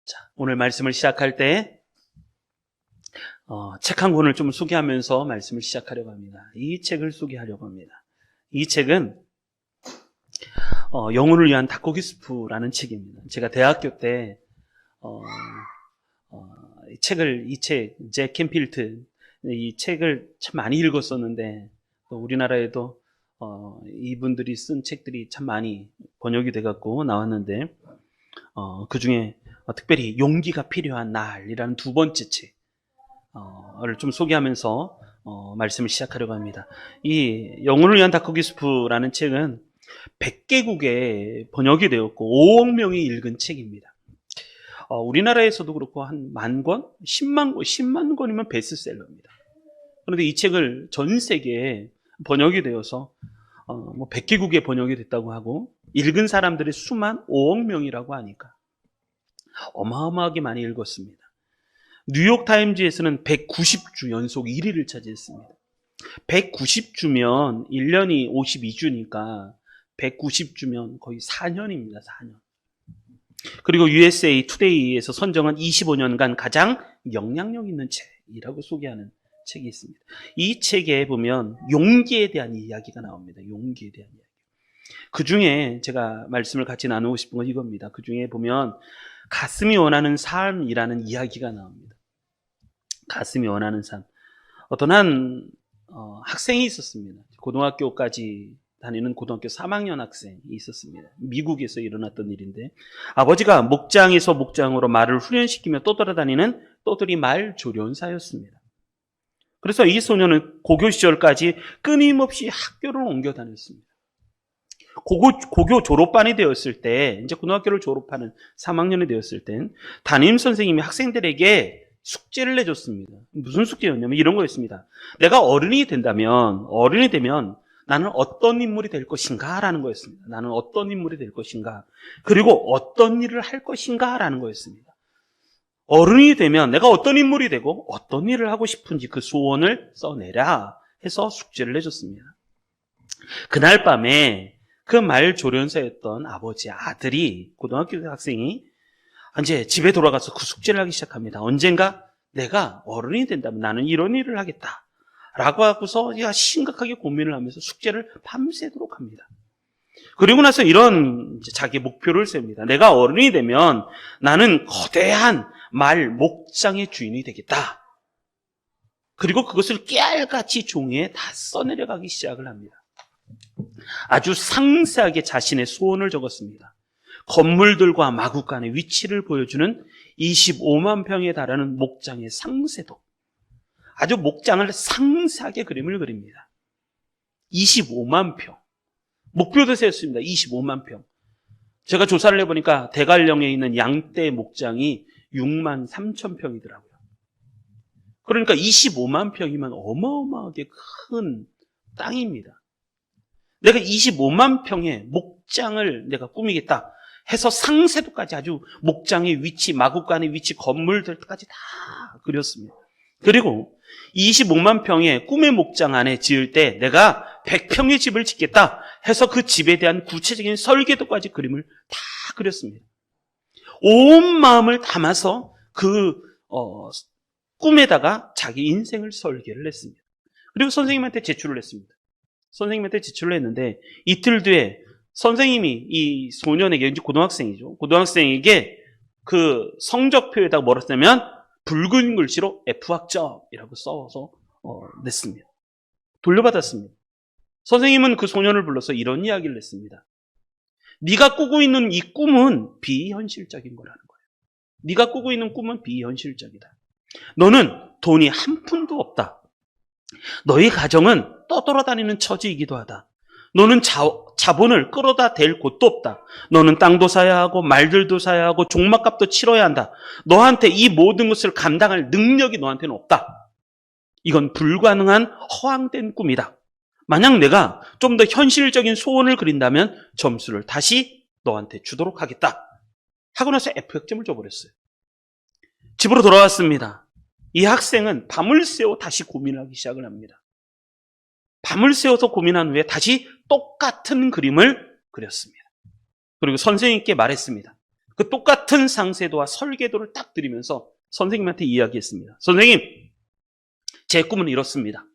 자, 오늘 말씀을 시작할 때 책 한 권을 좀 소개하면서 말씀을 시작하려고 합니다. 이 책을 소개하려고 합니다. 이 책은 영혼을 위한 닭고기 스프라는 책입니다. 제가 대학교 때 이 책 잭 캔필드 이 책을 참 많이 읽었었는데 또 우리나라에도 이분들이 쓴 책들이 참 많이 번역이 돼갖고 나왔는데 그 중에 특별히 용기가 필요한 날이라는 두 번째 책을 좀 소개하면서 말씀을 시작하려고 합니다. 이 영혼을 위한 닭고기 스프라는 책은 100개국에 번역이 되었고 5억 명이 읽은 책입니다. 우리나라에서도 그렇고 한 10,000권? 10만 권이면 베스트셀러입니다. 그런데 이 책을 전 세계에 번역이 되어서 100개국에 번역이 됐다고 하고 읽은 사람들의 수만 5억 명이라고 하니까 어마어마하게 많이 읽었습니다. 뉴욕타임즈에서는 190주 연속 1위를 차지했습니다. 190주면 1년이 52주니까 190주면 거의 4년입니다. 4년. 그리고 USA 투데이에서 선정한 25년간 가장 영향력 있는 책이라고 소개하는 책이 있습니다. 이 책에 보면 용기에 대한 이야기가 나옵니다. 용기에 대한 이야기. 그 중에 제가 말씀을 같이 나누고 싶은 건 이겁니다. 그 중에 보면 가슴이 원하는 삶이라는 이야기가 나옵니다. 가슴이 원하는 삶. 어떤 한 학생이 있었습니다. 고등학교까지 다니는 고등학교 3학년 학생이 있었습니다. 미국에서 일어났던 일인데 아버지가 목장에서 목장으로 말을 훈련시키며 떠돌아다니는 떠돌이 말 조련사였습니다. 그래서 이 소녀는 고교 시절까지 끊임없이 학교를 옮겨 다녔습니다. 고교 졸업반이 되었을 때, 이제 고등학교를 졸업하는 3학년이 되었을 땐 담임 선생님이 학생들에게 숙제를 내줬습니다. 무슨 숙제였냐면 이런 거였습니다. 내가 어른이 되면 나는 어떤 인물이 될 것인가 라는 거였습니다. 나는 어떤 인물이 될 것인가, 그리고 어떤 일을 할 것인가 라는 거였습니다. 어른이 되면 내가 어떤 인물이 되고 어떤 일을 하고 싶은지 그 소원을 써내라 해서 숙제를 내줬습니다. 그날 밤에 그 말 조련사였던 아버지의 아들이, 고등학교 학생이 이제 집에 돌아가서 그 숙제를 하기 시작합니다. 언젠가 내가 어른이 된다면 나는 이런 일을 하겠다 라고 하고서 심각하게 고민을 하면서 숙제를 밤새도록 합니다. 그리고 나서 이런 자기 목표를 세웁니다. 내가 어른이 되면 나는 거대한 말 목장의 주인이 되겠다. 그리고 그것을 깨알같이 종이에 다 써내려가기 시작을 합니다. 아주 상세하게 자신의 소원을 적었습니다. 건물들과 마구간의 위치를 보여주는 25만 평에 달하는 목장의 상세도, 아주 목장을 상세하게 그림을 그립니다. 25만 평. 목표도 세웠습니다. 25만 평. 제가 조사를 해보니까 대관령에 있는 양떼 목장이 6만 3천 평이더라고요. 그러니까 25만 평이면 어마어마하게 큰 땅입니다. 내가 25만 평의 목장을 내가 꾸미겠다 해서 상세도까지, 아주 목장의 위치, 마구간의 위치, 건물들까지 다 그렸습니다. 그리고 25만 평의 꿈의 목장 안에 지을 때 내가 100평의 집을 짓겠다 해서 그 집에 대한 구체적인 설계도까지 그림을 다 그렸습니다. 온 마음을 담아서 그 꿈에다가 자기 인생을 설계를 했습니다. 그리고 선생님한테 제출을 했습니다. 선생님한테 제출을 했는데 이틀 뒤에 선생님이 이 소년에게, 이제 고등학생이죠, 고등학생에게 그 성적표에다가 뭐라 쓰냐면 붉은 글씨로 F학점이라고 써서 냈습니다. 돌려받았습니다. 선생님은 그 소년을 불러서 이런 이야기를 했습니다. 네가 꾸고 있는 이 꿈은 비현실적인 거라는 거예요. 네가 꾸고 있는 꿈은 비현실적이다. 너는 돈이 한 푼도 없다. 너희 가정은 떠돌아다니는 처지이기도 하다. 너는 자본을 끌어다 댈 곳도 없다. 너는 땅도 사야 하고 말들도 사야 하고 종막값도 치러야 한다. 너한테 이 모든 것을 감당할 능력이 너한테는 없다. 이건 불가능한 허황된 꿈이다. 만약 내가 좀 더 현실적인 소원을 그린다면 점수를 다시 너한테 주도록 하겠다 하고 나서 F학점을 줘버렸어요. 집으로 돌아왔습니다. 이 학생은 밤을 새워 다시 고민을 하기 시작을 합니다. 밤을 새워서 고민한 후에 다시 똑같은 그림을 그렸습니다. 그리고 선생님께 말했습니다. 그 똑같은 상세도와 설계도를 딱 드리면서 선생님한테 이야기했습니다. 선생님, 제 꿈은 이렇습니다.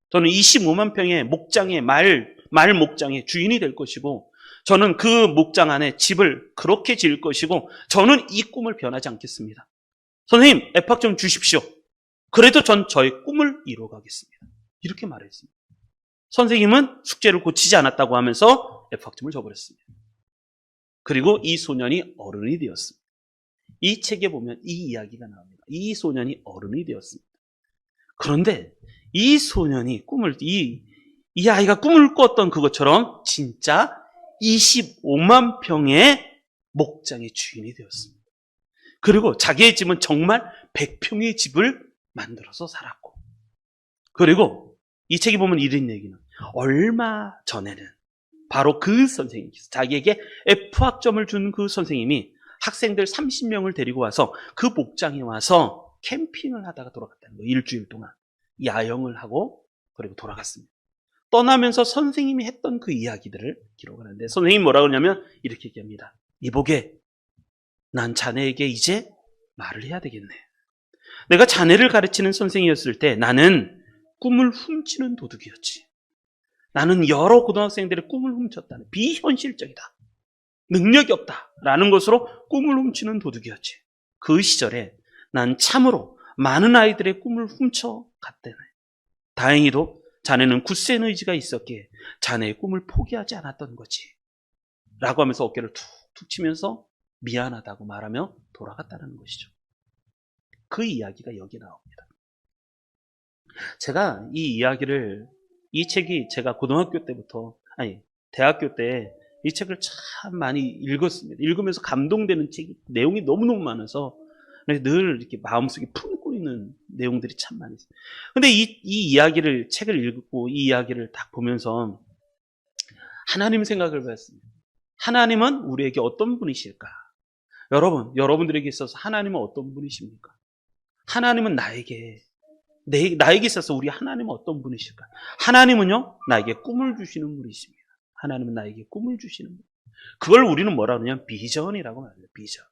저는 25만 평의 목장의 말 목장의 주인이 될 것이고, 저는 그 목장 안에 집을 그렇게 지을 것이고, 저는 이 꿈을 변하지 않겠습니다. 선생님, F학 좀 주십시오. 그래도 전 저의 꿈을 이루어가겠습니다. 이렇게 말했습니다. 선생님은 숙제를 고치지 않았다고 하면서 F학점을 줘버렸습니다. 그리고 이 소년이 어른이 되었습니다. 이 책에 보면 이 이야기가 나옵니다. 이 소년이 어른이 되었습니다. 그런데 이 소년이 이 아이가 꿈을 꿨던 그것처럼 진짜 25만 평의 목장의 주인이 되었습니다. 그리고 자기의 집은 정말 100평의 집을 만들어서 살았고, 그리고 이 책에 보면 이런 얘기는, 얼마 전에는 바로 그 선생님께서, 자기에게 F학점을 준 그 선생님이 학생들 30명을 데리고 와서 그 목장에 와서 캠핑을 하다가 돌아갔다는 거예요. 일주일 동안 야영을 하고 그리고 돌아갔습니다. 떠나면서 선생님이 했던 그 이야기들을 기록을 하는데, 선생님이 뭐라고 하냐면 이렇게 얘기합니다. 이보게, 난 자네에게 이제 말을 해야 되겠네. 내가 자네를 가르치는 선생이었을 때 나는 꿈을 훔치는 도둑이었지. 나는 여러 고등학생들의 꿈을 훔쳤다는, 비현실적이다, 능력이 없다라는 것으로 꿈을 훔치는 도둑이었지. 그 시절에 난 참으로 많은 아이들의 꿈을 훔쳐갔다네. 다행히도 자네는 굳센 의지가 있었기에 자네의 꿈을 포기하지 않았던 거지. 라고 하면서 어깨를 툭툭 치면서 미안하다고 말하며 돌아갔다는 것이죠. 그 이야기가 여기 나옵니다. 제가 이 책이 제가 고등학교 때부터, 대학교 때 이 책을 참 많이 읽었습니다. 읽으면서 감동되는 책이, 내용이 너무너무 많아서 늘 이렇게 마음속에 품고 있는 내용들이 참 많이 있어요. 근데 책을 읽고 이 이야기를 딱 보면서 하나님 생각을 해봤습니다. 하나님은 우리에게 어떤 분이실까? 여러분들에게 있어서 하나님은 어떤 분이십니까? 하나님은 나에게 있어서 우리 하나님은 어떤 분이실까? 하나님은요, 나에게 꿈을 주시는 분이십니다. 하나님은 나에게 꿈을 주시는 분. 그걸 우리는 뭐라 그러냐면 비전이라고 말해요. 비전.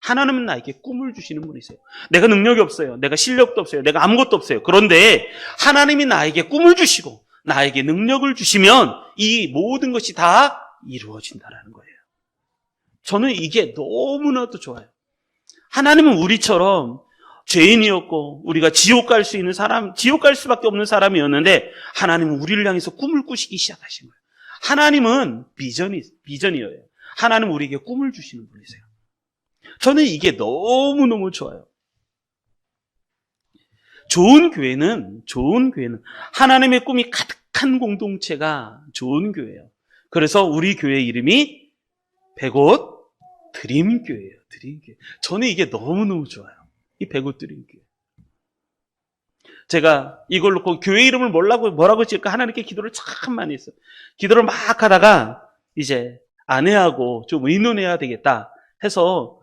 하나님은 나에게 꿈을 주시는 분이세요. 내가 능력이 없어요. 내가 실력도 없어요. 내가 아무것도 없어요. 그런데 하나님이 나에게 꿈을 주시고 나에게 능력을 주시면 이 모든 것이 다 이루어진다는 거예요. 저는 이게 너무나도 좋아요. 하나님은 우리처럼 죄인이었고 우리가 지옥 갈 수 있는 사람, 지옥 갈 수밖에 없는 사람이었는데 하나님은 우리를 향해서 꿈을 꾸시기 시작하신 거예요. 하나님은 비전이에요. 하나님은 우리에게 꿈을 주시는 분이세요. 저는 이게 너무너무 좋아요. 좋은 교회는 하나님의 꿈이 가득한 공동체가 좋은 교회예요. 그래서 우리 교회 이름이 백옷 드림교회예요. 드림교회. 저는 이게 너무너무 좋아요. 이 백옷 드림교회. 제가 이걸 놓고 교회 이름을 뭐라고 지을까 하나님께 기도를 참 많이 했어요. 기도를 막 하다가 이제 아내하고 좀 의논해야 되겠다 해서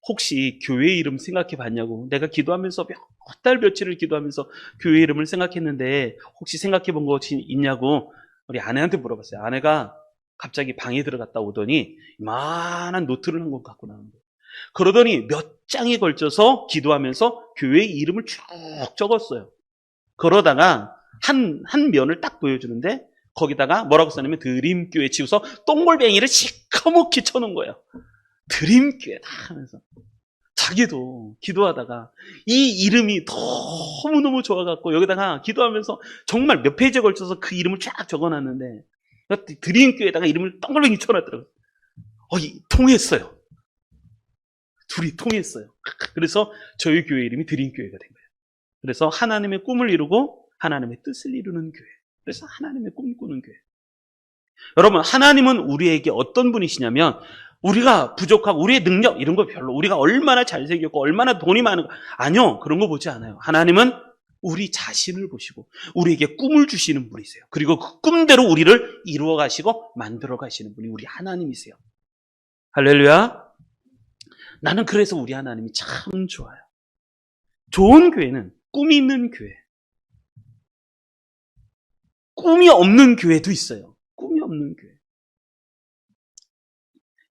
혹시 교회 이름 생각해 봤냐고, 내가 기도하면서 몇 달 며칠을 기도하면서 교회 이름을 생각했는데 혹시 생각해 본 것이 있냐고 우리 아내한테 물어봤어요. 아내가 갑자기 방에 들어갔다 오더니 이만한 노트를 한 권 갖고 나온 거예요. 그러더니 몇 장에 걸쳐서 기도하면서 교회 이름을 쭉 적었어요. 그러다가 한 면을 딱 보여주는데 거기다가 뭐라고 써냐면 드림교회 치고서 똥골뱅이를 시커멓게 쳐놓은 거예요. 드림교회다 하면서. 자기도 기도하다가 이 이름이 너무너무 좋아갖고 여기다가 기도하면서 정말 몇 페이지에 걸쳐서 그 이름을 쫙 적어놨는데 드림교회에다가 이름을 똥골뱅이 쳐놨더라고요. 통했어요. 둘이 통했어요. 그래서 저희 교회 이름이 드림교회가 된 거예요. 그래서 하나님의 꿈을 이루고 하나님의 뜻을 이루는 교회. 그래서 하나님의 꿈꾸는 교회. 여러분, 하나님은 우리에게 어떤 분이시냐면 우리가 부족하고 우리의 능력 이런 거 별로, 우리가 얼마나 잘생겼고 얼마나 돈이 많은 거, 아니요, 그런 거 보지 않아요. 하나님은 우리 자신을 보시고 우리에게 꿈을 주시는 분이세요. 그리고 그 꿈대로 우리를 이루어 가시고 만들어 가시는 분이 우리 하나님이세요. 할렐루야. 나는 그래서 우리 하나님이 참 좋아요. 좋은 교회는 꿈이 있는 교회. 꿈이 없는 교회도 있어요. 꿈이 없는 교회.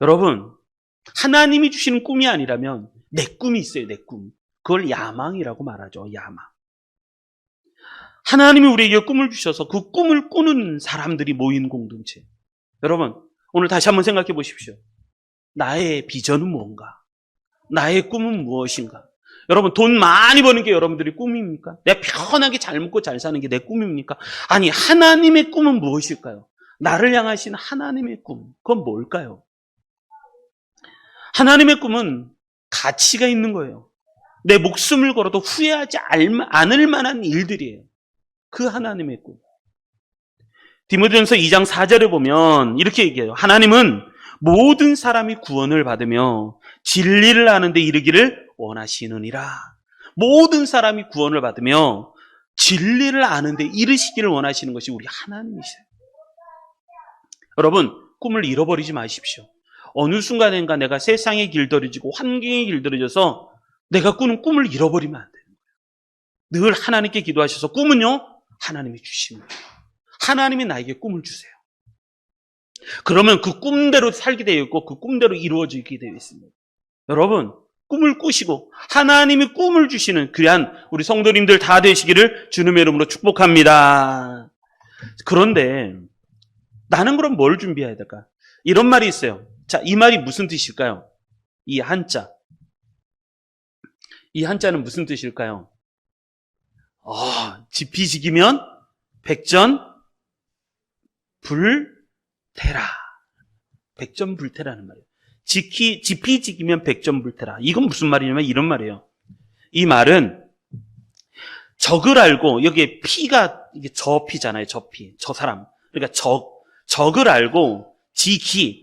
여러분, 하나님이 주시는 꿈이 아니라면 내 꿈이 있어요, 내 꿈. 그걸 야망이라고 말하죠, 야망. 하나님이 우리에게 꿈을 주셔서 그 꿈을 꾸는 사람들이 모인 공동체. 여러분, 오늘 다시 한번 생각해 보십시오. 나의 비전은 무언가? 나의 꿈은 무엇인가? 여러분, 돈 많이 버는 게 여러분들의 꿈입니까? 내가 편하게 잘 먹고 잘 사는 게 내 꿈입니까? 아니, 하나님의 꿈은 무엇일까요? 나를 향하신 하나님의 꿈, 그건 뭘까요? 하나님의 꿈은 가치가 있는 거예요. 내 목숨을 걸어도 후회하지 않을 만한 일들이에요. 그 하나님의 꿈. 디모데전서 2장 4절에 보면 이렇게 얘기해요. 하나님은 모든 사람이 구원을 받으며 진리를 아는 데 이르기를 원하시느니라. 모든 사람이 구원을 받으며 진리를 아는 데 이르시기를 원하시는 것이 우리 하나님이세요. 여러분, 꿈을 잃어버리지 마십시오. 어느 순간인가 내가 세상에 길들여지고 환경에 길들여져서 내가 꾸는 꿈을 잃어버리면 안 돼요. 늘 하나님께 기도하셔서 꿈은요, 하나님이 주십니다. 하나님이 나에게 꿈을 주세요. 그러면 그 꿈대로 살게 되어 있고 그 꿈대로 이루어지게 되어 있습니다. 여러분, 꿈을 꾸시고 하나님이 꿈을 주시는 귀한 우리 성도님들 다 되시기를 주님의 이름으로 축복합니다. 그런데 나는 그럼 뭘 준비해야 될까? 이런 말이 있어요. 자, 이 말이 무슨 뜻일까요? 이 한자. 이 한자는 무슨 뜻일까요? 지피지기면 백전불태라. 백전불태라는 말이에요. 지피지기면 백전불태라. 이건 무슨 말이냐면 이런 말이에요. 이 말은 적을 알고, 여기에 피가, 이게 저 피잖아요. 저 피. 저 사람. 그러니까 적을 알고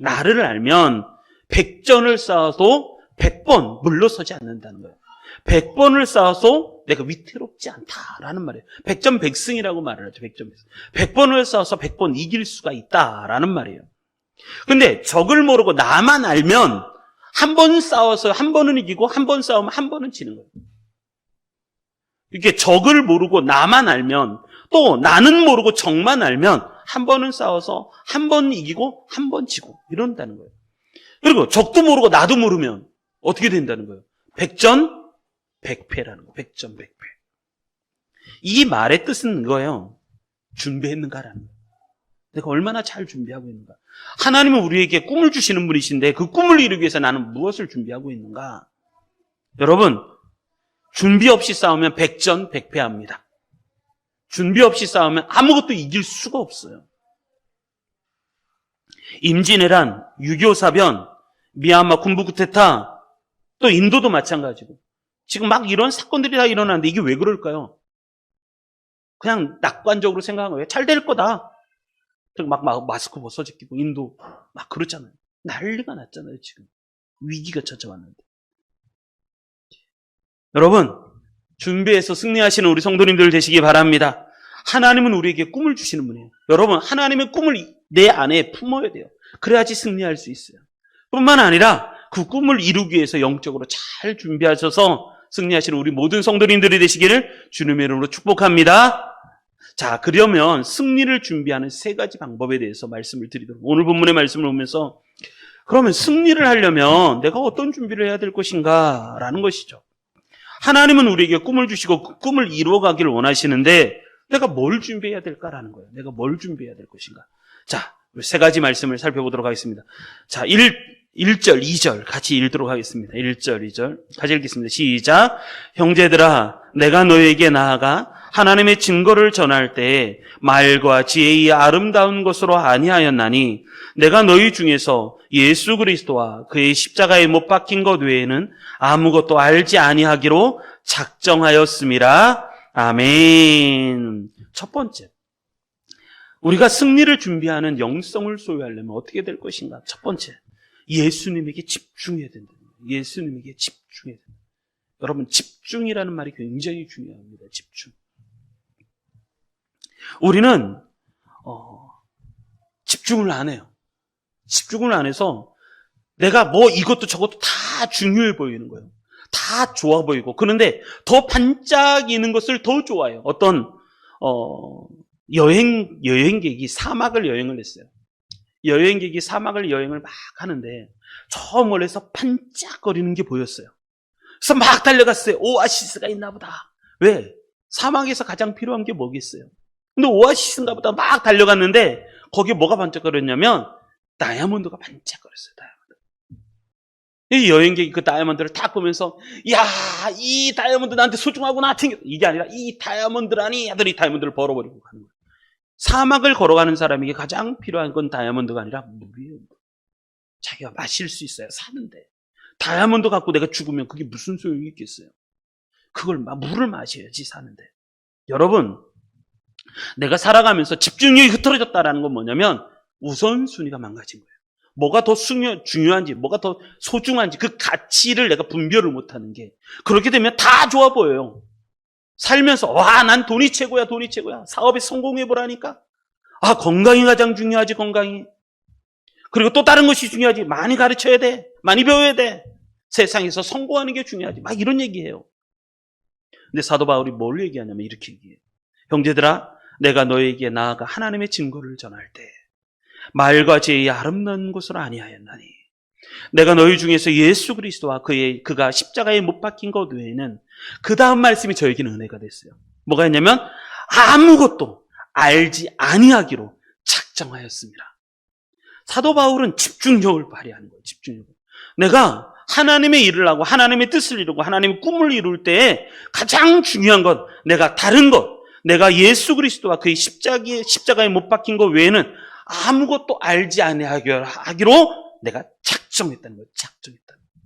나를 알면 100전을 쌓아도 100번 물러서지 않는다는 거예요. 100번을 쌓아서 내가 위태롭지 않다라는 말이에요. 백전백승이라고 말을 하죠. 백전백승. 100번을 쌓아서 100번 이길 수가 있다라는 말이에요. 근데 적을 모르고 나만 알면 한 번 싸워서 한 번은 이기고 한 번 싸우면 한 번은 지는 거예요. 이렇게 적을 모르고 나만 알면, 또 나는 모르고 적만 알면 한 번은 싸워서 한 번 이기고 한 번 지고 이런다는 거예요. 그리고 적도 모르고 나도 모르면 어떻게 된다는 거예요? 백전백패라는 거예요. 백전백패. 이 말의 뜻은 이거예요. 준비했는가라는 거예요. 내가 얼마나 잘 준비하고 있는가. 하나님은 우리에게 꿈을 주시는 분이신데 그 꿈을 이루기 위해서 나는 무엇을 준비하고 있는가. 여러분, 준비 없이 싸우면 백전백패합니다. 준비 없이 싸우면 아무것도 이길 수가 없어요. 임진왜란, 6.25 사변, 미얀마 군부 쿠데타, 또 인도도 마찬가지고 지금 막 이런 사건들이 다 일어나는데 이게 왜 그럴까요? 그냥 낙관적으로 생각한 거예요. 잘 될 거다. 막 마스크 벗어지고 인도 막 그렇잖아요. 난리가 났잖아요. 지금 위기가 찾아왔는데. 여러분, 준비해서 승리하시는 우리 성도님들 되시기 바랍니다. 하나님은 우리에게 꿈을 주시는 분이에요. 여러분, 하나님의 꿈을 내 안에 품어야 돼요. 그래야지 승리할 수 있어요. 뿐만 아니라 그 꿈을 이루기 위해서 영적으로 잘 준비하셔서 승리하시는 우리 모든 성도님들이 되시기를 주님의 이름으로 축복합니다. 자, 그러면 승리를 준비하는 세 가지 방법에 대해서 말씀을 드리도록, 오늘 본문의 말씀을 보면서 그러면 승리를 하려면 내가 어떤 준비를 해야 될 것인가 라는 것이죠. 하나님은 우리에게 꿈을 주시고 그 꿈을 이루어가기를 원하시는데 내가 뭘 준비해야 될까라는 거예요. 내가 뭘 준비해야 될 것인가. 자, 세 가지 말씀을 살펴보도록 하겠습니다. 자, 1절, 2절 같이 읽도록 하겠습니다. 1절, 2절 같이 읽겠습니다. 시작. 형제들아, 내가 너희에게 나아가 하나님의 증거를 전할 때 말과 지혜의 아름다운 것으로 아니하였나니 내가 너희 중에서 예수 그리스도와 그의 십자가에 못 박힌 것 외에는 아무것도 알지 아니하기로 작정하였음이라. 아멘. 첫 번째, 우리가 승리를 준비하는 영성을 소유하려면 어떻게 될 것인가? 첫 번째, 예수님에게 집중해야 된다. 예수님에게 집중해야 된다. 여러분, 집중이라는 말이 굉장히 중요합니다. 집중. 우리는 집중을 안 해요. 집중을 안 해서 내가 뭐 이것도 저것도 다 중요해 보이는 거예요. 다 좋아 보이고. 그런데 더 반짝이는 것을 더 좋아해요. 어떤 여행객이 사막을 여행을 했어요. 여행객이 사막을 여행을 막 하는데 저 멀리서 반짝거리는 게 보였어요. 그래서 막 달려갔어요. 오아시스가 있나 보다. 왜? 사막에서 가장 필요한 게 뭐겠어요? 근데 오아시스인가 보다 막 달려갔는데 거기에 뭐가 반짝거렸냐면 다이아몬드가 반짝거렸어요. 이 여행객이 그 다이아몬드를 딱 보면서 야, 이 다이아몬드 나한테 소중하구나. 이게 아니라 이 다이아몬드라니 하더니 다이아몬드를 벌어버리고 가는 거예요. 사막을 걸어가는 사람에게 가장 필요한 건 다이아몬드가 아니라 물이에요. 자기가 마실 수 있어야 사는데 다이아몬드 갖고 내가 죽으면 그게 무슨 소용이 있겠어요? 물을 마셔야지 사는데. 여러분, 내가 살아가면서 집중력이 흐트러졌다는 건 뭐냐면 우선순위가 망가진 거예요. 뭐가 더 중요한지, 뭐가 더 소중한지 그 가치를 내가 분별을 못하는 게, 그렇게 되면 다 좋아 보여요. 살면서 와, 난 돈이 최고야, 돈이 최고야. 사업에 성공해보라니까. 아, 건강이 가장 중요하지, 건강이. 그리고 또 다른 것이 중요하지. 많이 가르쳐야 돼. 많이 배워야 돼. 세상에서 성공하는 게 중요하지. 막 이런 얘기해요. 근데 사도 바울이 뭘 얘기하냐면 이렇게 얘기해요. 형제들아, 내가 너에게 나아가 하나님의 증거를 전할 때 말과 제의 아름다운 것으로 아니하였나니 내가 너희 중에서 예수 그리스도와 그가 십자가에 못 박힌 것 외에는, 그 다음 말씀이 저에게는 은혜가 됐어요. 뭐가 있냐면 아무것도 알지 아니하기로 작정하였습니다. 사도 바울은 집중력을 발휘하는 거예요. 집중력을. 내가 하나님의 일을 하고 하나님의 뜻을 이루고 하나님의 꿈을 이룰 때 가장 중요한 건 내가 다른 것, 내가 예수 그리스도와 그의 십자가에 못 박힌 것 외에는 아무것도 알지 아니하기로 내가 작정했다는 거예요. 작정했다는 거예요.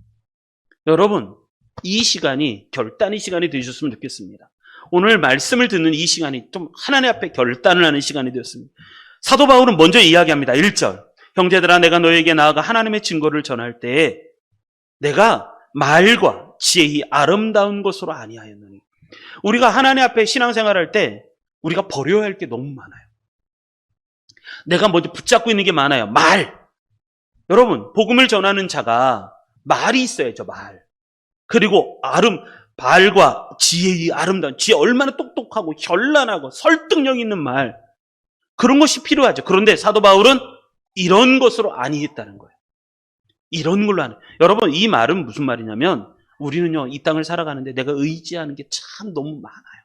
여러분, 이 시간이 결단의 시간이 되셨으면 좋겠습니다. 오늘 말씀을 듣는 이 시간이 좀 하나님 앞에 결단을 하는 시간이 되었습니다. 사도 바울은 먼저 이야기합니다. 1절. 형제들아, 내가 너에게 나아가 하나님의 증거를 전할 때에 내가 말과 지혜의 아름다운 것으로 아니하였느니. 우리가 하나님 앞에 신앙생활할 때 우리가 버려야 할 게 너무 많아요. 내가 먼저 붙잡고 있는 게 많아요. 말. 여러분, 복음을 전하는 자가 말이 있어야죠. 말. 그리고 말과 지혜의 아름다운, 지혜 얼마나 똑똑하고 현란하고 설득력 있는 말, 그런 것이 필요하죠. 그런데 사도 바울은 이런 것으로 아니했다는 거예요. 이런 걸로 하는. 여러분, 이 말은 무슨 말이냐면 우리는요, 이 땅을 살아가는데 내가 의지하는 게 참 너무 많아요.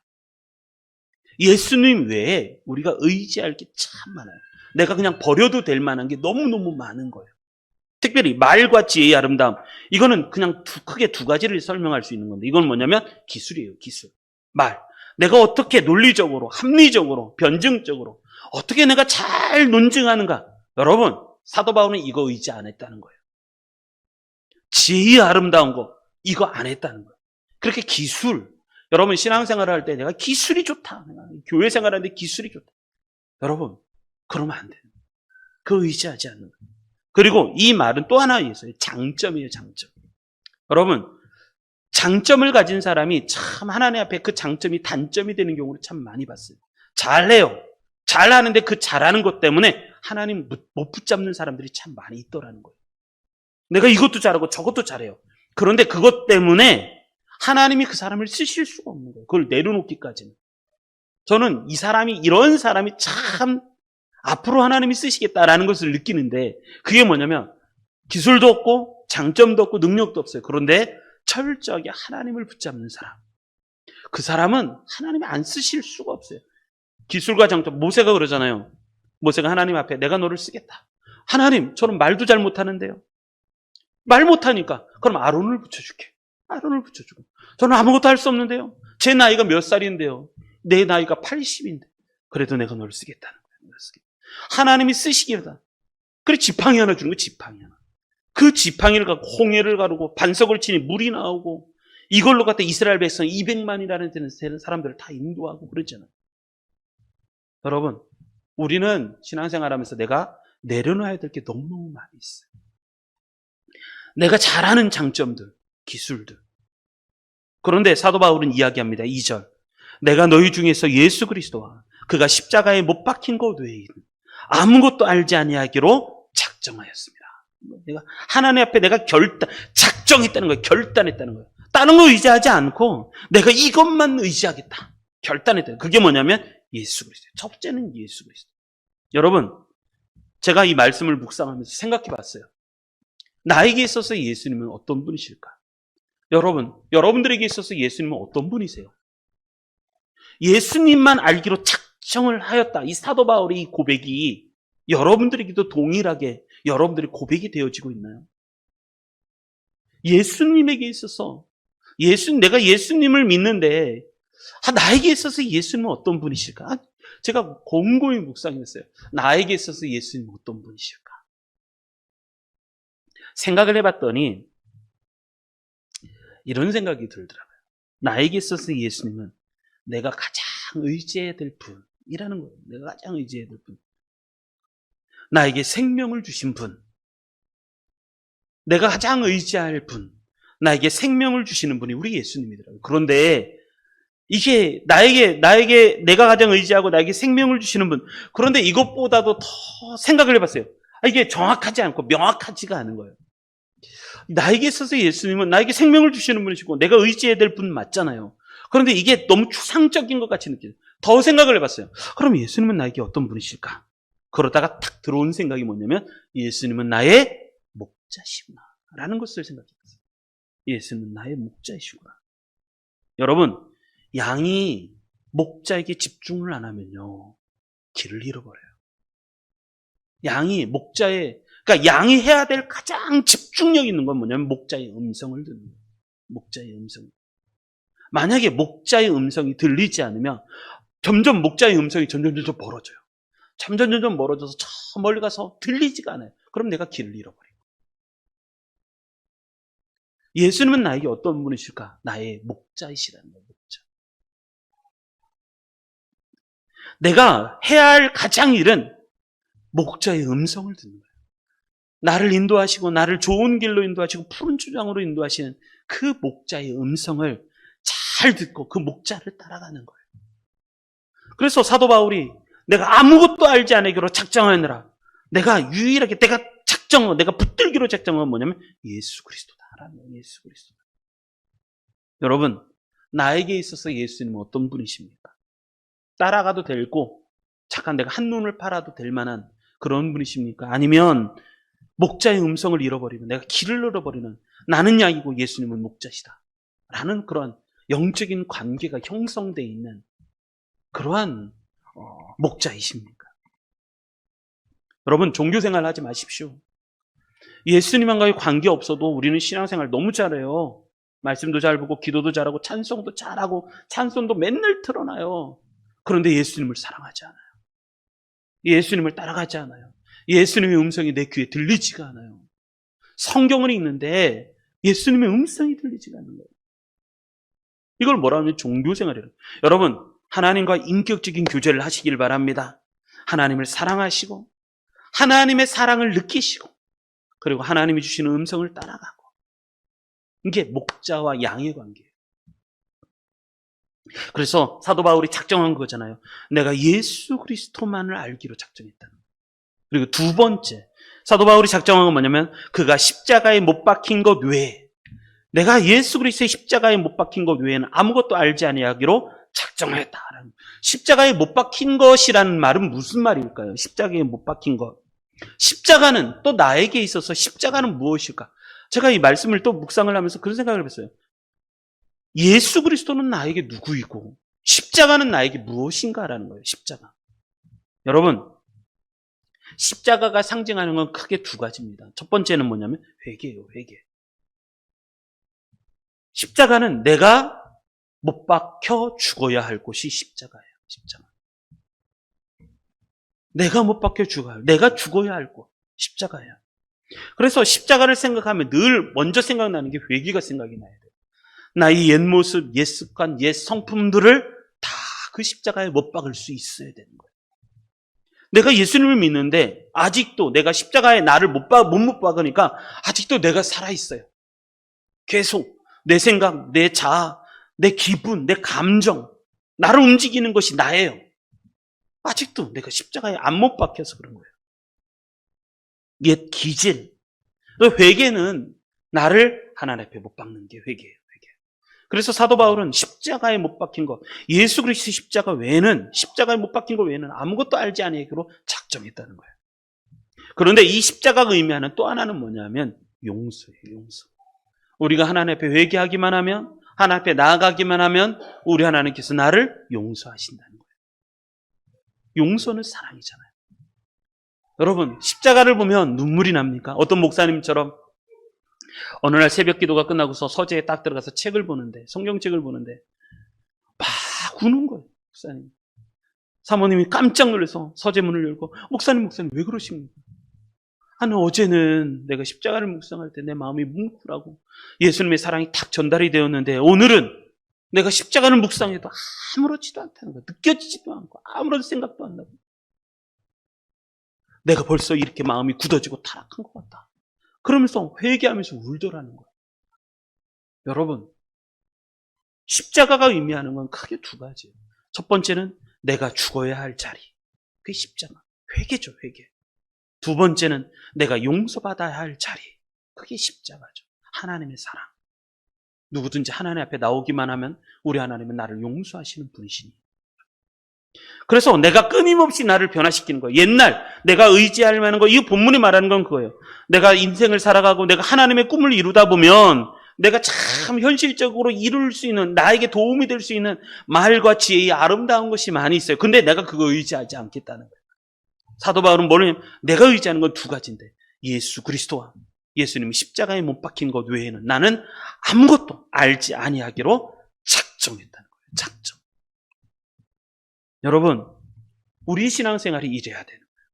예수님 외에 우리가 의지할 게 참 많아요. 내가 그냥 버려도 될 만한 게 너무너무 많은 거예요. 특별히 말과 지혜의 아름다움. 이거는 그냥 크게 두 가지를 설명할 수 있는 건데, 이건 뭐냐면 기술이에요. 기술. 말. 내가 어떻게 논리적으로, 합리적으로, 변증적으로 어떻게 내가 잘 논증하는가. 여러분, 사도 바울은 이거 의지 안 했다는 거예요. 지혜의 아름다운 거, 이거 안 했다는 거예요. 그렇게 기술. 여러분, 신앙생활을 할 때 내가 기술이 좋다. 교회 생활하는데 기술이 좋다. 여러분, 그러면 안 돼요. 그 의지하지 않는 거예요. 그리고 이 말은 또 하나 있어요. 장점이에요, 장점. 여러분, 장점을 가진 사람이 참 하나님 앞에 그 장점이 단점이 되는 경우를 참 많이 봤어요. 잘해요. 잘하는데 그 잘하는 것 때문에 하나님 못 붙잡는 사람들이 참 많이 있더라는 거예요. 내가 이것도 잘하고 저것도 잘해요. 그런데 그것 때문에 하나님이 그 사람을 쓰실 수가 없는 거예요. 그걸 내려놓기까지는. 저는 이런 사람이 참 앞으로 하나님이 쓰시겠다라는 것을 느끼는데, 그게 뭐냐면 기술도 없고 장점도 없고 능력도 없어요. 그런데 철저하게 하나님을 붙잡는 사람. 그 사람은 하나님이 안 쓰실 수가 없어요. 기술과 장점. 모세가 그러잖아요. 모세가 하나님 앞에 내가 너를 쓰겠다. 하나님, 저는 말도 잘 못하는데요. 말 못하니까 그럼 아론을 붙여줄게. 아론을 붙여주고. 저는 아무것도 할 수 없는데요. 제 나이가 몇 살인데요. 내 나이가 80인데. 그래도 내가 너를 쓰겠다는 거예요. 하나님이 쓰시기보다. 그래, 지팡이 하나 주는 거예요. 지팡이 하나. 그 지팡이를 갖고 홍해를 가르고 반석을 치니 물이 나오고, 이걸로 갖다 이스라엘 백성 200만이라는 데는 사람들을 다 인도하고 그러잖아요. 여러분, 우리는 신앙생활하면서 내가 내려놔야 될 게 너무너무 많이 있어요. 내가 잘하는 장점들, 기술들. 그런데 사도 바울은 이야기합니다. 2절. 내가 너희 중에서 예수 그리스도와 그가 십자가에 못 박힌 것 외에는 아무것도 알지 아니하기로 작정하였습니다. 내가 하나님 앞에 내가 작정했다는 거예요. 결단했다는 거예요. 다른 거 의지하지 않고 내가 이것만 의지하겠다. 결단했다. 그게 뭐냐면 예수 그리스도. 첫째는 예수 그리스도. 여러분, 제가 이 말씀을 묵상하면서 생각해 봤어요. 나에게 있어서 예수님은 어떤 분이실까? 여러분들에게 있어서 예수님은 어떤 분이세요? 예수님만 알기로 작정을 하였다. 이 사도 바울의 이 고백이 여러분들에게도 동일하게 여러분들의 고백이 되어지고 있나요? 예수님에게 있어서 내가 예수님을 믿는데 나에게 있어서 예수님은 어떤 분이실까? 제가 곰곰이 묵상했어요. 나에게 있어서 예수님은 어떤 분이실까? 생각을 해봤더니 이런 생각이 들더라고요. 나에게 있어서 예수님은 내가 가장 의지해야 될 분이라는 거예요. 내가 가장 의지해야 될 분. 나에게 생명을 주신 분. 내가 가장 의지할 분. 나에게 생명을 주시는 분이 우리 예수님이더라고요. 그런데 이게 나에게 내가 가장 의지하고 나에게 생명을 주시는 분. 그런데 이것보다도 더 생각을 해봤어요. 이게 정확하지 않고 명확하지가 않은 거예요. 나에게 있어서 예수님은 나에게 생명을 주시는 분이시고 내가 의지해야 될 분 맞잖아요. 그런데 이게 너무 추상적인 것 같이 느껴요. 더 생각을 해봤어요. 그럼 예수님은 나에게 어떤 분이실까? 그러다가 탁 들어온 생각이 뭐냐면 예수님은 나의 목자시구나 라는 것을 생각해봤어요. 예수님은 나의 목자이시구나. 여러분, 양이 목자에게 집중을 안 하면요 길을 잃어버려요. 그러니까 양이 해야 될 가장 집중력 있는 건 뭐냐면 목자의 음성을 듣는 거예요. 목자의 음성. 만약에 목자의 음성이 들리지 않으면 점점 목자의 음성이 점점 멀어져요. 점점 멀어져서 저 멀리 가서 들리지가 않아요. 그럼 내가 길을 잃어버려요. 예수님은 나에게 어떤 분이실까? 나의 목자이시라는 거예요. 목자. 내가 해야 할 가장 일은 목자의 음성을 듣는 거예요. 나를 인도하시고 나를 좋은 길로 인도하시고 푸른 주장으로 인도하시는 그 목자의 음성을 잘 듣고 그 목자를 따라가는 거예요. 그래서 사도 바울이 내가 아무것도 알지 않기로 작정하느라 내가 유일하게 내가 붙들기로 작정한 건 뭐냐면 예수 그리스도다라는 거예요. 예수 그리스도. 여러분, 나에게 있어서 예수님은 어떤 분이십니까? 따라가도 되고 잠깐 내가 한눈을 팔아도 될 만한 그런 분이십니까? 아니면 목자의 음성을 잃어버리면 내가 길을 잃어버리는 나는 양이고 예수님은 목자시다 라는 그런 영적인 관계가 형성되어 있는 그러한 목자이십니까? 여러분, 종교생활 하지 마십시오. 예수님과의 관계 없어도 우리는 신앙생활 너무 잘해요. 말씀도 잘 보고 기도도 잘하고 찬송도 잘하고 찬송도 맨날 틀어놔요. 그런데 예수님을 사랑하지 않아요. 예수님을 따라가지 않아요. 예수님의 음성이 내 귀에 들리지가 않아요. 성경은 읽는데 예수님의 음성이 들리지가 않는 거예요. 이걸 뭐라 하면 종교생활이에요. 여러분, 하나님과 인격적인 교제를 하시길 바랍니다. 하나님을 사랑하시고 하나님의 사랑을 느끼시고 그리고 하나님이 주시는 음성을 따라가고 이게 목자와 양의 관계예요. 그래서 사도 바울이 작정한 거잖아요. 내가 예수 그리스도만을 알기로 작정했다는 거예요. 그리고 두 번째, 사도 바울이 작정한 건 뭐냐면 그가 십자가에 못 박힌 것 외에 내가 예수 그리스도의 십자가에 못 박힌 것 외에는 아무것도 알지 아니하기로 작정했다라는. 십자가에 못 박힌 것이라는 말은 무슨 말일까요? 십자가에 못 박힌 것. 십자가는 또 나에게 있어서 십자가는 무엇일까? 제가 이 말씀을 또 묵상을 하면서 그런 생각을 했어요. 예수 그리스도는 나에게 누구이고 십자가는 나에게 무엇인가라는 거예요. 십자가. 여러분, 십자가가 상징하는 건 크게 두 가지입니다. 첫 번째는 뭐냐면 회개예요. 회개. 십자가는 내가 못 박혀 죽어야 할 곳이 십자가예요. 십자가. 내가 못 박혀 죽어야 할, 내가 죽어야 할 곳. 십자가예요. 그래서 십자가를 생각하면 늘 먼저 생각나는 게 회개가 생각이 나야 돼요. 나의 옛 모습, 옛 습관, 옛 성품들을 다 그 십자가에 못 박을 수 있어야 되는 거예요. 내가 예수님을 믿는데 아직도 내가 십자가에 나를 못 박으니까 아직도 내가 살아있어요. 계속 내 생각, 내 자아, 내 기분, 내 감정, 나를 움직이는 것이 나예요. 아직도 내가 십자가에 안 못 박혀서 그런 거예요. 옛 기질. 회개는 나를 하나님 앞에 못 박는 게 회개예요. 회개. 그래서 사도 바울은 십자가에 못 박힌 것, 예수 그리스도 십자가에 못 박힌 것 외에는 아무것도 알지 아니하기로 작정했다는 거예요. 그런데 이 십자가가 의미하는 또 하나는 뭐냐면 용서예요. 용서. 우리가 하나님 앞에 회개하기만 하면, 하나님 앞에 나아가기만 하면 우리 하나님께서 나를 용서하신다는 거예요. 용서는 사랑이잖아요. 여러분, 십자가를 보면 눈물이 납니까? 어떤 목사님처럼 어느 날 새벽 기도가 끝나고서 서재에 딱 들어가서 책을 보는데, 성경책을 보는데 막 우는 거예요. 목사님. 사모님이 깜짝 놀라서 서재 문을 열고 목사님 왜 그러십니까? 아니, 어제는 내가 십자가를 묵상할 때 내 마음이 뭉클하고 예수님의 사랑이 딱 전달이 되었는데 오늘은 내가 십자가를 묵상해도 아무렇지도 않다는 거야. 느껴지지도 않고 아무런 생각도 안 나고 내가 벌써 이렇게 마음이 굳어지고 타락한 것 같다. 그러면서 회개하면서 울더라는 거야. 여러분, 십자가가 의미하는 건 크게 두 가지예요. 첫 번째는 내가 죽어야 할 자리. 그게 십자가. 회개죠, 회개. 두 번째는 내가 용서받아야 할 자리. 그게 십자가죠. 하나님의 사랑. 누구든지 하나님 앞에 나오기만 하면 우리 하나님은 나를 용서하시는 분이시니. 그래서 내가 끊임없이 나를 변화시키는 거예요. 옛날 내가 의지할 만한 거, 이 본문이 말하는 건 그거예요. 내가 인생을 살아가고 내가 하나님의 꿈을 이루다 보면 내가 참 현실적으로 이룰 수 있는, 나에게 도움이 될 수 있는 말과 지혜의 아름다운 것이 많이 있어요. 근데 내가 그거 의지하지 않겠다는 거예요. 사도 바울은 뭐냐면 내가 의지하는 건 두 가지인데 예수 그리스도와 예수님이 십자가에 못 박힌 것 외에는 나는 아무것도 알지 아니하기로 작정했다는 거예요. 작정. 여러분, 우리의 신앙생활이 이래야 되는 거예요.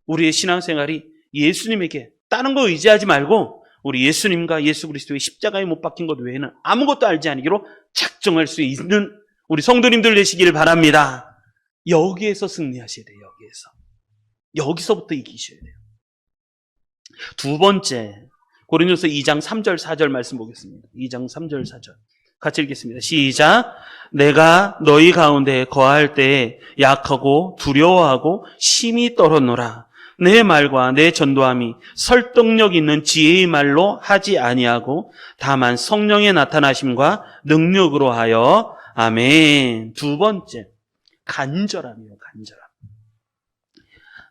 우리의 신앙생활이 예수님에게 다른 거 의지하지 말고 우리 예수님과 예수 그리스도의 십자가에 못 박힌 것 외에는 아무것도 알지 않기로 작정할 수 있는 우리 성도님들 되시길 바랍니다. 여기에서 승리하셔야 돼요. 여기서부터 이기셔야 돼요. 두 번째, 고린도서 2장 3절 4절 말씀 보겠습니다. 2장 3절 4절 같이 읽겠습니다. 시작. 내가 너희 가운데 거할 때에 약하고 두려워하고 심히 떨었노라. 내 말과 내 전도함이 설득력 있는 지혜의 말로 하지 아니하고 다만 성령의 나타나심과 능력으로 하여. 아멘. 두 번째, 간절함이요. 간절함.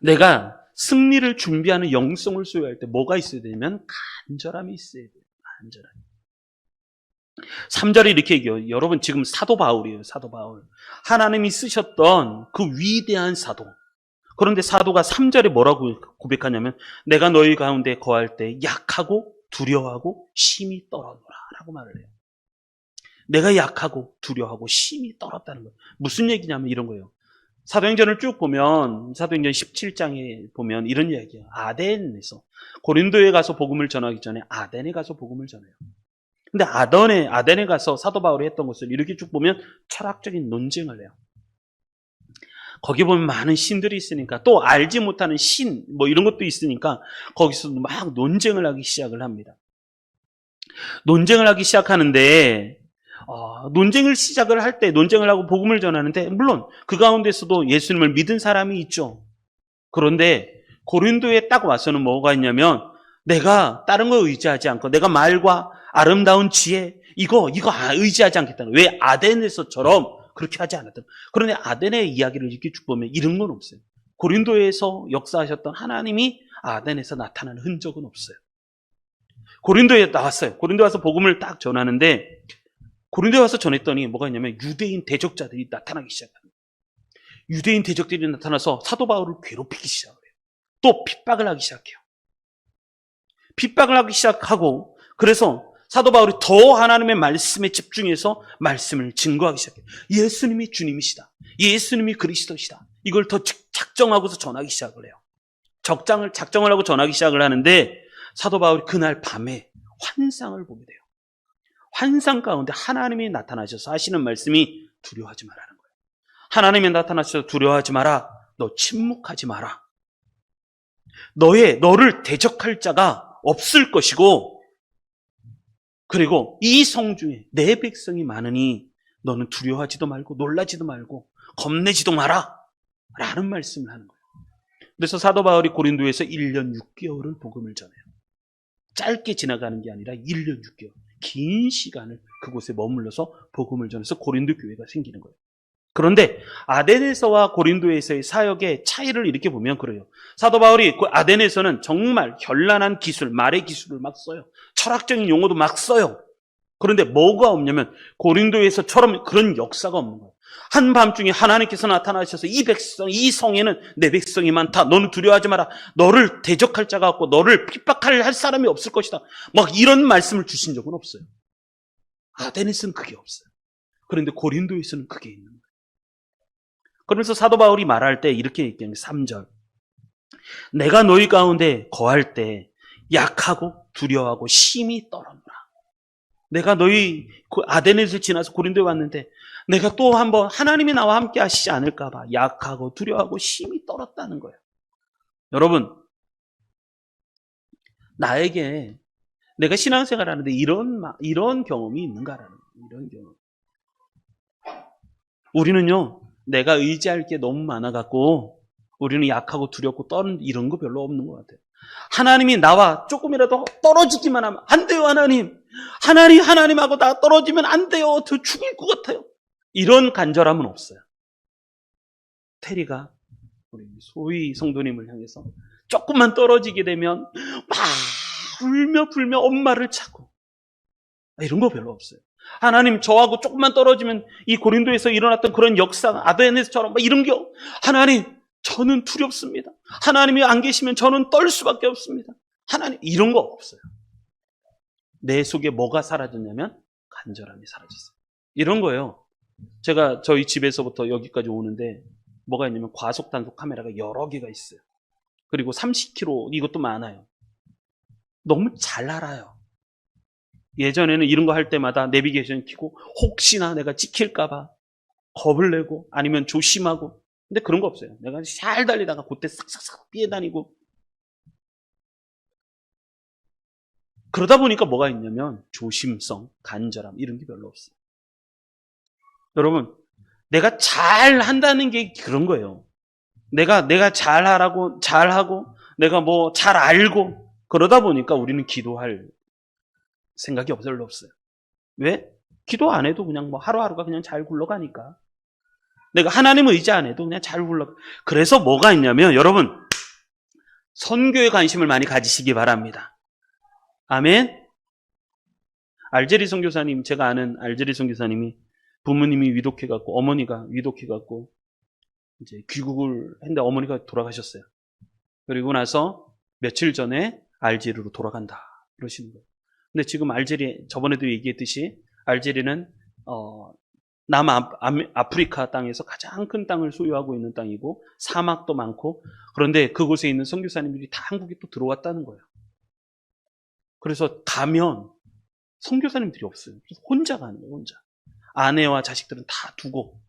내가 승리를 준비하는 영성을 소유할 때 뭐가 있어야 되냐면 간절함이 있어야 돼요. 간절함. 3절에 이렇게 얘기해요. 여러분, 지금 사도 바울이에요. 사도 바울. 하나님이 쓰셨던 그 위대한 사도. 그런데 사도가 3절에 뭐라고 고백하냐면 내가 너희 가운데 거할 때 약하고 두려워하고 심히 떨어노라 라고 말을 해요. 내가 약하고 두려워하고 심히 떨었다는 거예요. 무슨 얘기냐면 이런 거예요. 사도행전을 쭉 보면 사도행전 17장에 보면 이런 이야기예요. 아덴에서 고린도에 가서 복음을 전하기 전에 아덴에 가서 복음을 전해요. 근데 아덴에 가서 사도 바울이 했던 것을 이렇게 쭉 보면 철학적인 논쟁을 해요. 거기 보면 많은 신들이 있으니까 또 알지 못하는 신 뭐 이런 것도 있으니까 거기서 막 논쟁을 하기 시작을 합니다. 논쟁을 하기 시작하는데 논쟁을 시작을 할 때 논쟁을 하고 복음을 전하는데 물론 그 가운데서도 예수님을 믿은 사람이 있죠. 그런데 고린도에 딱 와서는 뭐가 있냐면 내가 다른 거 의지하지 않고 내가 말과 아름다운 지혜 이거 의지하지 않겠다는 거예요. 왜 아덴에서처럼 그렇게 하지 않았던. 그런데 아덴의 이야기를 이렇게 쭉 보면 이런 건 없어요. 고린도에서 역사하셨던 하나님이 아덴에서 나타나는 흔적은 없어요. 고린도에 나왔어요. 고린도에 와서 복음을 딱 전하는데 고린도에 와서 전했더니 뭐가 있냐면 유대인 대적자들이 나타나기 시작합니다. 유대인 대적들이 나타나서 사도 바울을 괴롭히기 시작해요. 또 핍박을 하기 시작해요. 핍박을 하기 시작하고 그래서 사도 바울이 더 하나님의 말씀에 집중해서 말씀을 증거하기 시작해요. 예수님이 주님이시다. 예수님이 그리스도시다. 이걸 더 작정하고서 전하기 시작을 해요. 작정을 하고 전하기 시작을 하는데 사도 바울이 그날 밤에 환상을 보게 돼요. 환상 가운데 하나님이 나타나셔서 하시는 말씀이 두려워하지 말라는 거예요. 하나님이 나타나셔서 두려워하지 마라. 너 침묵하지 마라. 너를 대적할 자가 없을 것이고 그리고 이 성중에 내 백성이 많으니 너는 두려워하지도 말고 놀라지도 말고 겁내지도 마라 라는 말씀을 하는 거예요. 그래서 사도 바울이 고린도에서 1년 6개월을 복음을 전해요. 짧게 지나가는 게 아니라 1년 6개월 긴 시간을 그곳에 머물러서 복음을 전해서 고린도 교회가 생기는 거예요. 그런데 아덴에서와 고린도에서의 사역의 차이를 이렇게 보면 그래요. 사도 바울이 아덴에서는 정말 현란한 기술, 말의 기술을 막 써요. 철학적인 용어도 막 써요. 그런데 뭐가 없냐면 고린도에서처럼 그런 역사가 없는 거예요. 한밤중에 하나님께서 나타나셔서 이 백성, 이 성에는 내 백성이 많다. 너는 두려워하지 마라. 너를 대적할 자가 없고 너를 핍박할 사람이 없을 것이다. 막 이런 말씀을 주신 적은 없어요. 아덴에서는 그게 없어요. 그런데 고린도에서는 그게 있는 거예요. 그러면서 사도 바울이 말할 때 이렇게 얘기합니다. 3절. 내가 너희 가운데 거할 때 약하고 두려워하고 심히 떨었노라. 내가 너희 아덴에서 지나서 고린도에 왔는데 내가 또 한번 하나님이 나와 함께 하시지 않을까 봐 약하고 두려워하고 심히 떨었다는 거예요. 여러분, 나에게 내가 신앙생활 하는데 이런 경험이 있는가라는 거예요. 이런 경험. 우리는요, 내가 의지할 게 너무 많아갖고 우리는 약하고 두렵고 떠는 이런 거 별로 없는 것 같아요. 하나님이 나와 조금이라도 떨어지기만 하면 안 돼요. 하나님하고 나 떨어지면 안 돼요. 저 죽을 것 같아요. 이런 간절함은 없어요. 테리가 우리 소위 성도님을 향해서 조금만 떨어지게 되면 막 불며 엄마를 찾고 이런 거 별로 없어요. 하나님, 저하고 조금만 떨어지면 이 고린도에서 일어났던 그런 역사, 아덴에서처럼 막 이런 게 하나님, 저는 두렵습니다. 하나님이 안 계시면 저는 떨 수밖에 없습니다. 하나님, 이런 거 없어요. 내 속에 뭐가 사라졌냐면 간절함이 사라졌어요. 이런 거예요. 제가 저희 집에서부터 여기까지 오는데 뭐가 있냐면 과속 단속 카메라가 여러 개가 있어요. 그리고 30km 이것도 많아요. 너무 잘 알아요. 예전에는 이런 거 할 때마다 내비게이션 켜고 혹시나 내가 찍힐까 봐 겁을 내고 아니면 조심하고. 근데 그런 거 없어요. 내가 잘 달리다가 그때 싹싹싹 피해 다니고. 그러다 보니까 뭐가 있냐면 조심성, 간절함 이런 게 별로 없어요. 여러분, 내가 잘 한다는 게 그런 거예요. 내가 잘하고 내가 뭐 잘 알고 그러다 보니까 우리는 기도할 생각이 별로 없어요. 왜? 기도 안 해도 그냥 뭐 하루하루가 그냥 잘 굴러가니까. 내가 하나님 의지 안 해도 그냥 잘 굴러가. 그래서 뭐가 있냐면 여러분, 선교에 관심을 많이 가지시기 바랍니다. 아멘. 알제리 선교사님, 제가 아는 알제리 선교사님이 부모님이 위독해갖고 어머니가 위독해갖고 이제 귀국을 했는데 어머니가 돌아가셨어요. 그리고 나서 며칠 전에 알제리로 돌아간다 그러시는 거예요. 근데 지금 알제리, 저번에도 얘기했듯이 알제리는 남아프리카 땅에서 가장 큰 땅을 소유하고 있는 땅이고 사막도 많고, 그런데 그곳에 있는 선교사님들이 다 한국에 또 들어왔다는 거예요. 그래서 가면 선교사님들이 없어요. 그래서 혼자 가는 거예요. 혼자. 아내와 자식들은 다 두고.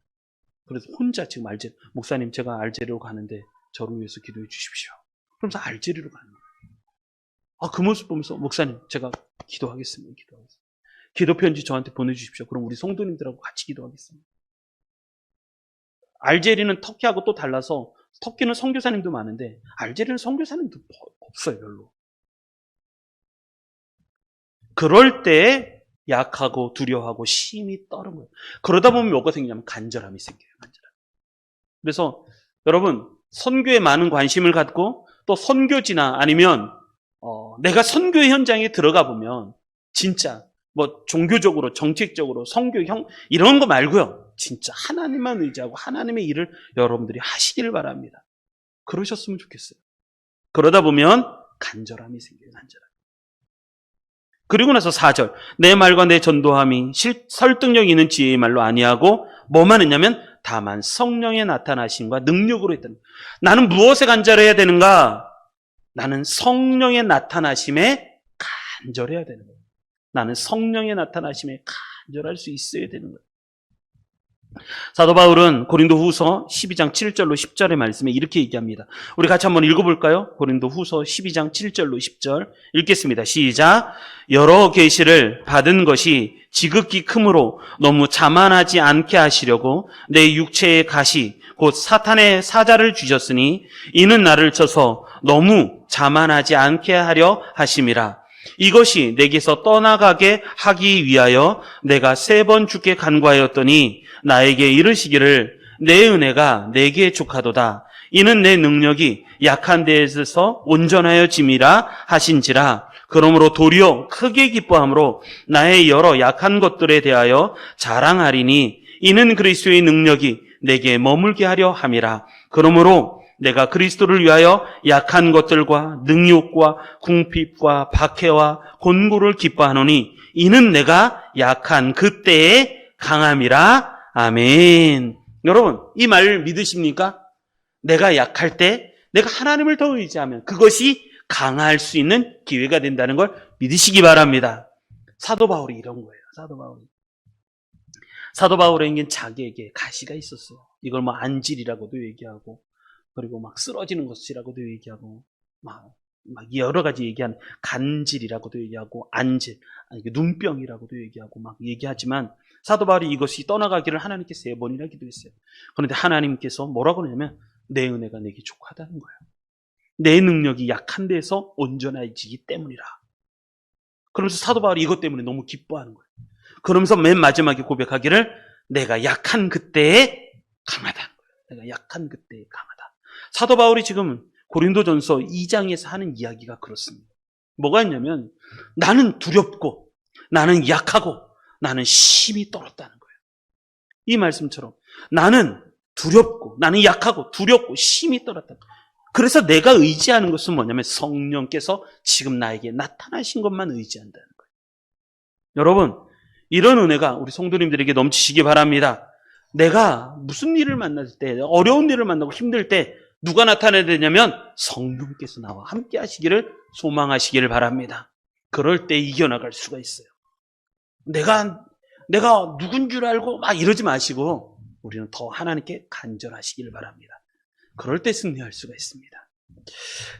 그래서 혼자 지금 목사님, 제가 알제리로 가는데 저를 위해서 기도해 주십시오. 그러면서 알제리로 가는 거예요. 그 모습 보면서 목사님, 제가 기도하겠습니다. 기도 편지 저한테 보내주십시오. 그럼 우리 성도님들하고 같이 기도하겠습니다. 알제리는 터키하고 또 달라서 터키는 선교사님도 많은데 알제리는 선교사님도 없어요. 별로. 그럴 때 약하고 두려워하고 심히 떨은 거예요. 그러다 보면 뭐가 생기냐면 간절함이 생겨요. 간절함. 그래서 여러분, 선교에 많은 관심을 갖고 또 선교지나 아니면 내가 선교 현장에 들어가 보면 진짜 뭐 종교적으로 정책적으로 선교형 이런 거 말고요. 진짜 하나님만 의지하고 하나님의 일을 여러분들이 하시기를 바랍니다. 그러셨으면 좋겠어요. 그러다 보면 간절함이 생겨요. 간절함. 그리고 나서 4절. 내 말과 내 전도함이 설득력 있는 지혜의 말로 아니하고 뭐만 했냐면 다만 성령의 나타나심과 능력으로 했다는 거예요. 나는 무엇에 간절해야 되는가? 나는 성령의 나타나심에 간절해야 되는 거예요. 나는 성령의 나타나심에 간절할 수 있어야 되는 거예요. 사도 바울은 고린도 후서 12장 7절로 10절의 말씀에 이렇게 얘기합니다. 우리 같이 한번 읽어볼까요? 고린도 후서 12장 7절로 10절 읽겠습니다. 시작. 여러 계시를 받은 것이 지극히 크므로 너무 자만하지 않게 하시려고 내 육체의 가시 곧 사탄의 사자를 주셨으니 이는 나를 쳐서 너무 자만하지 않게 하려 하심이라. 이것이 내게서 떠나가게 하기 위하여 내가 3번 주께 간구하였더니 나에게 이르시기를 내 은혜가 내게 족하도다. 이는 내 능력이 약한 데에서 온전하여 짐이라 하신지라. 그러므로 도리어 크게 기뻐함으로 나의 여러 약한 것들에 대하여 자랑하리니 이는 그리스도의 능력이 내게 머물게 하려 함이라. 그러므로 내가 그리스도를 위하여 약한 것들과 능욕과 궁핍과 박해와 곤고를 기뻐하노니 이는 내가 약한 그때의 강함이라. 아멘. 여러분, 이 말 믿으십니까? 내가 약할 때 내가 하나님을 더 의지하면 그것이 강할 수 있는 기회가 된다는 걸 믿으시기 바랍니다. 사도 바울이 이런 거예요. 사도 바울에겐 자기에게 가시가 있었어요. 이걸 뭐 안질이라고도 얘기하고, 그리고 막 쓰러지는 것이라고도 얘기하고, 막 여러 가지 얘기하는 간질이라고도 얘기하고, 안질, 아니 눈병이라고도 얘기하고 막 얘기하지만 사도 바울이 이것이 떠나가기를 하나님께 3번이나 기도했어요. 그런데 하나님께서 뭐라고 하냐면 내 은혜가 내게 족하다는 거예요. 내 능력이 약한 데서 온전해지기 때문이라. 그러면서 사도 바울이 이것 때문에 너무 기뻐하는 거예요. 그러면서 맨 마지막에 고백하기를 내가 약한 그때에 강하다. 내가 약한 그때에 강하다. 사도 바울이 지금 고린도전서 2장에서 하는 이야기가 그렇습니다. 뭐가 있냐면 나는 두렵고 나는 약하고 나는 심히 떨었다는 거예요. 이 말씀처럼 나는 두렵고 나는 약하고 두렵고 심히 떨었다. 그래서 내가 의지하는 것은 뭐냐면 성령께서 지금 나에게 나타나신 것만 의지한다는 거예요. 여러분, 이런 은혜가 우리 성도님들에게 넘치시기 바랍니다. 내가 무슨 일을 만날 때, 어려운 일을 만나고 힘들 때 누가 나타나야 되냐면 성령께서 나와 함께 하시기를 소망하시기를 바랍니다. 그럴 때 이겨나갈 수가 있어요. 내가 누군 줄 알고 막 이러지 마시고 우리는 더 하나님께 간절하시기를 바랍니다. 그럴 때 승리할 수가 있습니다.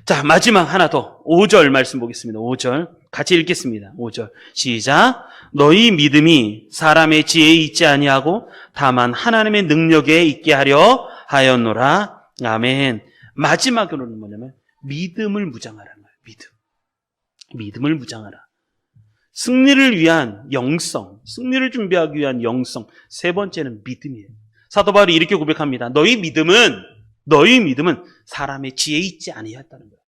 자, 마지막 하나 더 5절 말씀 보겠습니다. 5절 같이 읽겠습니다. 5절 시작. 너희 믿음이 사람의 지혜에 있지 아니하고 다만 하나님의 능력에 있게 하려 하였노라. 아멘. 마지막으로는 뭐냐면 믿음을 무장하라는 거예요. 믿음을 무장하라. 승리를 위한 영성, 승리를 준비하기 위한 영성. 3번째는 믿음이에요. 사도 바울이 이렇게 고백합니다. 너희 믿음은 사람의 지혜에 있지 아니하였다는 거예요.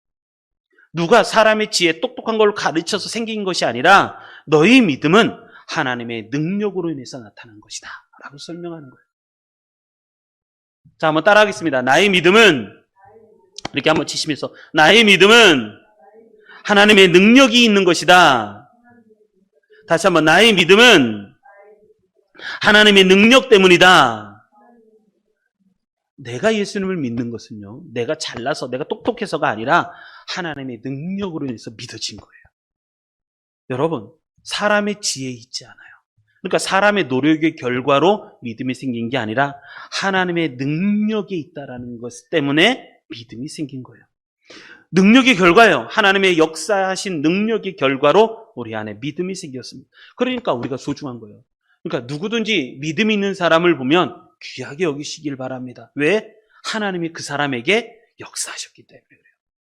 누가 사람의 지혜, 똑똑한 걸 가르쳐서 생긴 것이 아니라 너희 믿음은 하나님의 능력으로 인해서 나타난 것이다 라고 설명하는 거예요. 자, 한번 따라하겠습니다. 나의 믿음은, 이렇게 한번 치시면서, 나의 믿음은 하나님의 능력이 있는 것이다. 다시 한번, 나의 믿음은 하나님의 능력 때문이다. 내가 예수님을 믿는 것은요, 내가 잘나서, 내가 똑똑해서가 아니라 하나님의 능력으로 인해서 믿어진 거예요. 여러분, 사람의 지혜에 있지 않아요. 그러니까 사람의 노력의 결과로 믿음이 생긴 게 아니라 하나님의 능력에 있다라는 것 때문에 믿음이 생긴 거예요. 능력의 결과예요. 하나님의 역사하신 능력의 결과로 우리 안에 믿음이 생겼습니다. 그러니까 우리가 소중한 거예요. 그러니까 누구든지 믿음 있는 사람을 보면 귀하게 여기시길 바랍니다. 왜? 하나님이 그 사람에게 역사하셨기 때문에 그래요.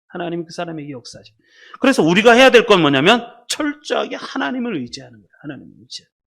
하나님이 그 사람에게 역사하셨기 때문에. 그래서 우리가 해야 될 건 뭐냐면 철저하게 하나님을 의지하는 거예요. 하나님을 의지하는 거예요.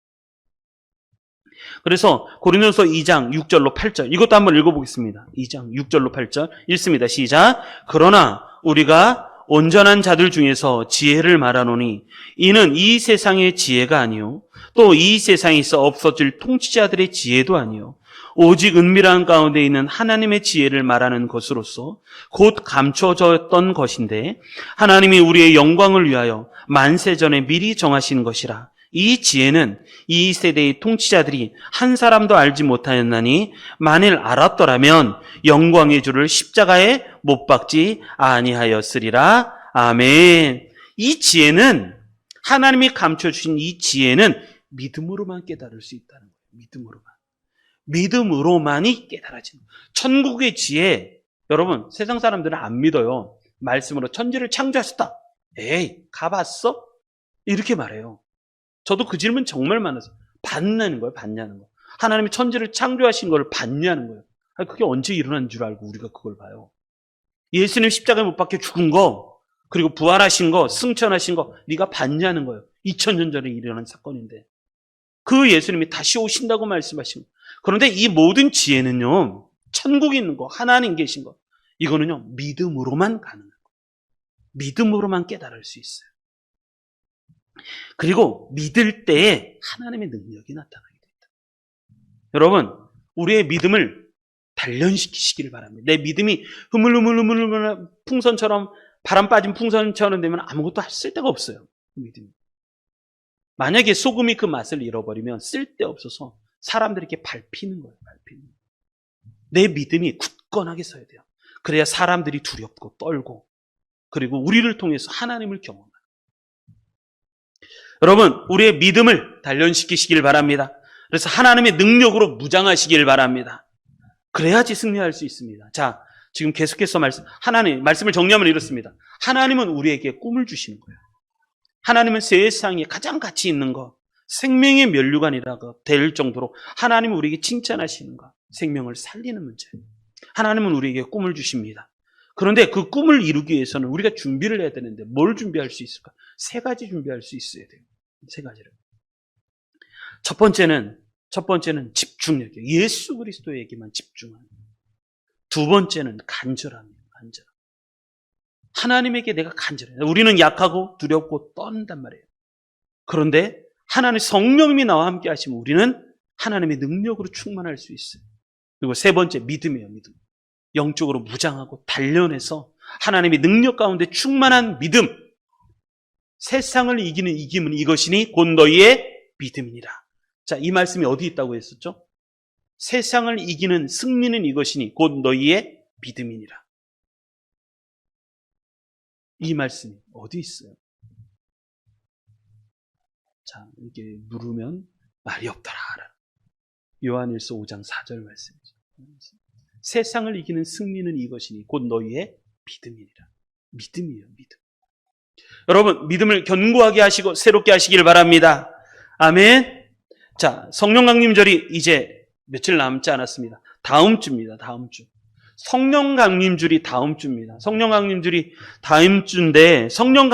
그래서 고린도서 2장 6절로 8절 이것도 한번 읽어보겠습니다. 2장 6절로 8절 읽습니다. 시작. 그러나 우리가 온전한 자들 중에서 지혜를 말하노니 이는 이 세상의 지혜가 아니요 또 이 세상에서 없어질 통치자들의 지혜도 아니요 오직 은밀한 가운데 있는 하나님의 지혜를 말하는 것으로서 곧 감춰졌던 것인데 하나님이 우리의 영광을 위하여 만세전에 미리 정하신 것이라. 이 지혜는 이 세대의 통치자들이 한 사람도 알지 못하였나니 만일 알았더라면 영광의 주를 십자가에 못 박지 아니하였으리라. 아멘. 이 지혜는 하나님이 감춰주신 이 지혜는 믿음으로만 깨달을 수 있다는 거예요. 믿음으로만이 깨달아지는 거예요. 천국의 지혜, 여러분 세상 사람들은 안 믿어요. 말씀으로 천지를 창조하셨다. 에이, 가봤어? 이렇게 말해요. 저도 그 질문 정말 많았어요. 받냐는 거예요. 하나님이 천지를 창조하신 걸 받냐는 거예요. 그게 언제 일어난 줄 알고 우리가 그걸 봐요. 예수님 십자가에 못 박혀 죽은 거, 그리고 부활하신 거, 승천하신 거 네가 봤냐는 거예요. 2000년 전에 일어난 사건인데 그 예수님이 다시 오신다고 말씀하신 거예요. 그런데 이 모든 지혜는요, 천국에 있는 거, 하나님 계신 거, 이거는요 믿음으로만 가능한 거예요. 믿음으로만 깨달을 수 있어요. 그리고 믿을 때에 하나님의 능력이 나타나게 됩니다. 여러분, 우리의 믿음을 단련시키시기를 바랍니다. 내 믿음이 흐물흐물흐물 풍선처럼, 바람 빠진 풍선처럼 되면 아무것도 쓸 데가 없어요. 믿음이. 만약에 소금이 그 맛을 잃어버리면 쓸데없어서 사람들이 이렇게 밟히는 거예요. 밟히는 거예요. 내 믿음이 굳건하게 서야 돼요. 그래야 사람들이 두렵고 떨고, 그리고 우리를 통해서 하나님을 경험해요. 여러분, 우리의 믿음을 단련시키시길 바랍니다. 그래서 하나님의 능력으로 무장하시길 바랍니다. 그래야지 승리할 수 있습니다. 자, 지금 계속해서 말씀을 정리하면 이렇습니다. 하나님은 우리에게 꿈을 주시는 거예요. 하나님은 세상에 가장 가치 있는 것, 생명의 면류관이라고 될 정도로 하나님은 우리에게 칭찬하시는 것, 생명을 살리는 문제. 하나님은 우리에게 꿈을 주십니다. 그런데 그 꿈을 이루기 위해서는 우리가 준비를 해야 되는데 뭘 준비할 수 있을까? 3가지 준비할 수 있어야 돼요. 3가지를. 첫 번째는 집중력이에요. 예수 그리스도에게만 집중하는. 2번째는 간절함이에요. 간절함. 하나님에게 내가 간절해요. 우리는 약하고 두렵고 떠는단 말이에요. 그런데 하나님 성령님이 나와 함께 하시면 우리는 하나님의 능력으로 충만할 수 있어요. 그리고 3번째, 믿음이에요. 믿음. 영적으로 무장하고 단련해서 하나님의 능력 가운데 충만한 믿음. 세상을 이기는 이김은 이것이니 곧 너희의 믿음이니라. 자, 이 말씀이 어디 있다고 했었죠? 세상을 이기는 승리는 이것이니 곧 너희의 믿음이니라. 이 말씀이 어디 있어요? 자, 이게 누르면 말이 없더라. 요한일서 5장 4절 말씀이죠. 세상을 이기는 승리는 이것이니 곧 너희의 믿음이니라. 믿음이에요, 믿음. 여러분, 믿음을 견고하게 하시고 새롭게 하시길 바랍니다. 아멘. 자, 성령 강림절이 이제 며칠 남지 않았습니다. 다음 주입니다. 다음 주. 성령 강림절이 다음 주입니다. 성령 강림절이 다음 주인데 성령